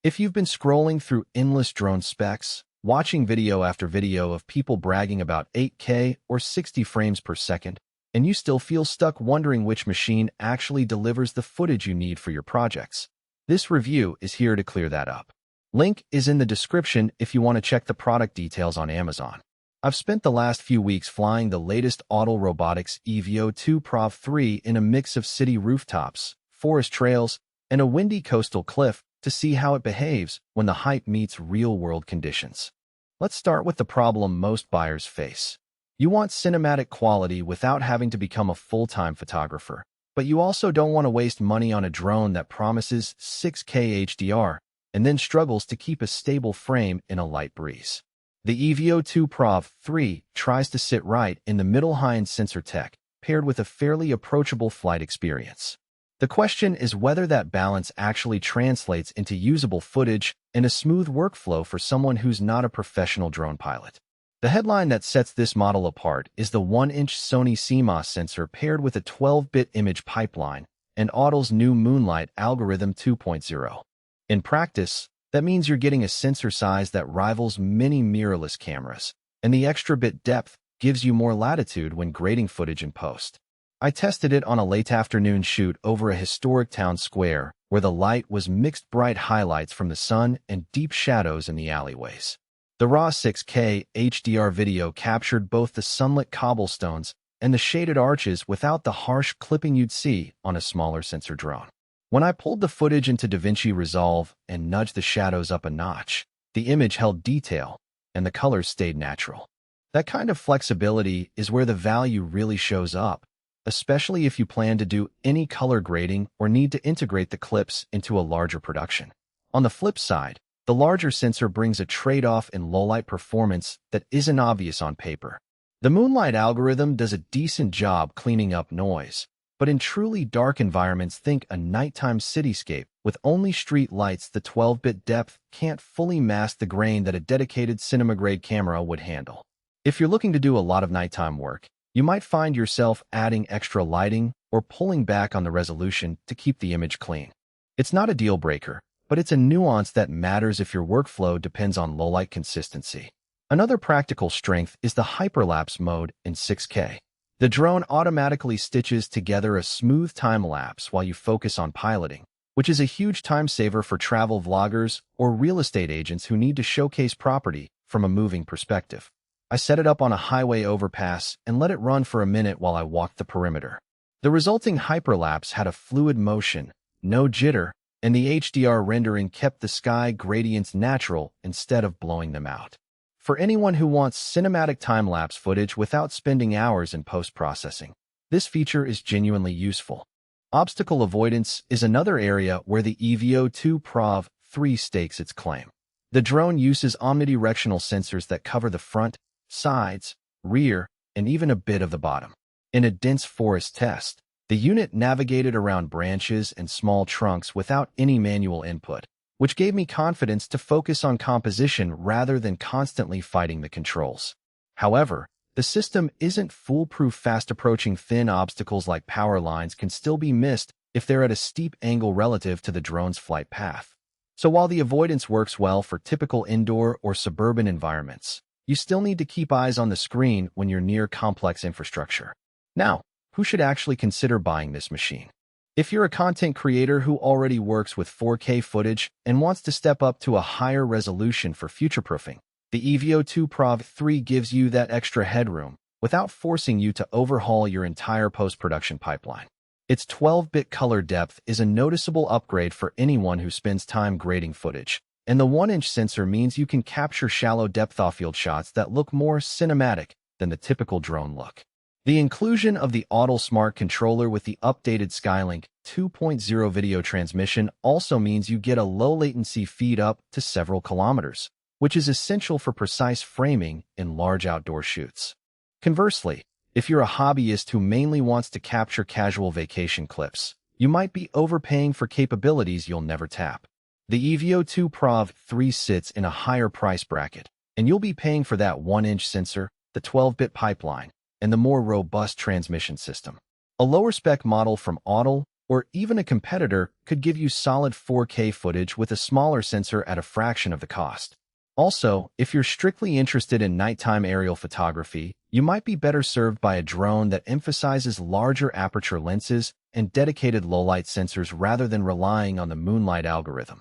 If you've been scrolling through endless drone specs, watching video after video of people bragging about 8K or 60 frames per second, and you still feel stuck wondering which machine actually delivers the footage you need for your projects, this review is here to clear that up. Link is in the description if you want to check the product details on Amazon. I've spent the last few weeks flying the latest Autel Robotics EVO 2 Prov 3 in a mix of city rooftops, forest trails, and a windy coastal cliff to see how it behaves when the hype meets real-world conditions. Let's start with the problem most buyers face. You want cinematic quality without having to become a full-time photographer, but you also don't want to waste money on a drone that promises 6K HDR and then struggles to keep a stable frame in a light breeze. The EVO 2 Prov 3 tries to sit right in the middle high-end sensor tech, paired with a fairly approachable flight experience. The question is whether that balance actually translates into usable footage and a smooth workflow for someone who's not a professional drone pilot. The headline that sets this model apart is the 1-inch Sony CMOS sensor paired with a 12-bit image pipeline and Autel's new Moonlight Algorithm 2.0. In practice, that means you're getting a sensor size that rivals many mirrorless cameras, and the extra bit depth gives you more latitude when grading footage in post. I tested it on a late afternoon shoot over a historic town square where the light was mixed bright highlights from the sun and deep shadows in the alleyways. The raw 6K HDR video captured both the sunlit cobblestones and the shaded arches without the harsh clipping you'd see on a smaller sensor drone. When I pulled the footage into DaVinci Resolve and nudged the shadows up a notch, the image held detail and the colors stayed natural. That kind of flexibility is where the value really shows up, especially if you plan to do any color grading or need to integrate the clips into a larger production. On the flip side, the larger sensor brings a trade-off in low-light performance that isn't obvious on paper. The Moonlight algorithm does a decent job cleaning up noise, but in truly dark environments, think a nighttime cityscape with only street lights, the 12-bit depth can't fully mask the grain that a dedicated cinema-grade camera would handle. If you're looking to do a lot of nighttime work, you might find yourself adding extra lighting or pulling back on the resolution to keep the image clean. It's not a deal breaker, but it's a nuance that matters if your workflow depends on low-light consistency. Another practical strength is the hyperlapse mode in 6K. The drone automatically stitches together a smooth time-lapse while you focus on piloting, which is a huge time saver for travel vloggers or real estate agents who need to showcase property from a moving perspective. I set it up on a highway overpass and let it run for a minute while I walked the perimeter. The resulting hyperlapse had a fluid motion, no jitter, and the HDR rendering kept the sky gradients natural instead of blowing them out. For anyone who wants cinematic time-lapse footage without spending hours in post-processing, this feature is genuinely useful. Obstacle avoidance is another area where the EVO 2 Prov 3 stakes its claim. The drone uses omnidirectional sensors that cover the front, sides, rear, and even a bit of the bottom. In a dense forest test, the unit navigated around branches and small trunks without any manual input, which gave me confidence to focus on composition rather than constantly fighting the controls. However, the system isn't foolproof. Fast-approaching thin obstacles like power lines can still be missed if they're at a steep angle relative to the drone's flight path. So while the avoidance works well for typical indoor or suburban environments, you still need to keep eyes on the screen when you're near complex infrastructure. Now, who should actually consider buying this machine? If you're a content creator who already works with 4K footage and wants to step up to a higher resolution for future-proofing, the EVO 2 Prov 3 gives you that extra headroom without forcing you to overhaul your entire post-production pipeline. Its 12-bit color depth is a noticeable upgrade for anyone who spends time grading footage, and the 1-inch sensor means you can capture shallow depth-of-field shots that look more cinematic than the typical drone look. The inclusion of the Autel Smart Controller with the updated Skylink 2.0 video transmission also means you get a low-latency feed up to several kilometers, which is essential for precise framing in large outdoor shoots. Conversely, if you're a hobbyist who mainly wants to capture casual vacation clips, you might be overpaying for capabilities you'll never tap. The EVO 2 Prov 3 sits in a higher price bracket, and you'll be paying for that 1-inch sensor, the 12-bit pipeline, and the more robust transmission system. A lower-spec model from Autel or even a competitor could give you solid 4K footage with a smaller sensor at a fraction of the cost. Also, if you're strictly interested in nighttime aerial photography, you might be better served by a drone that emphasizes larger aperture lenses and dedicated low-light sensors rather than relying on the Moonlight algorithm.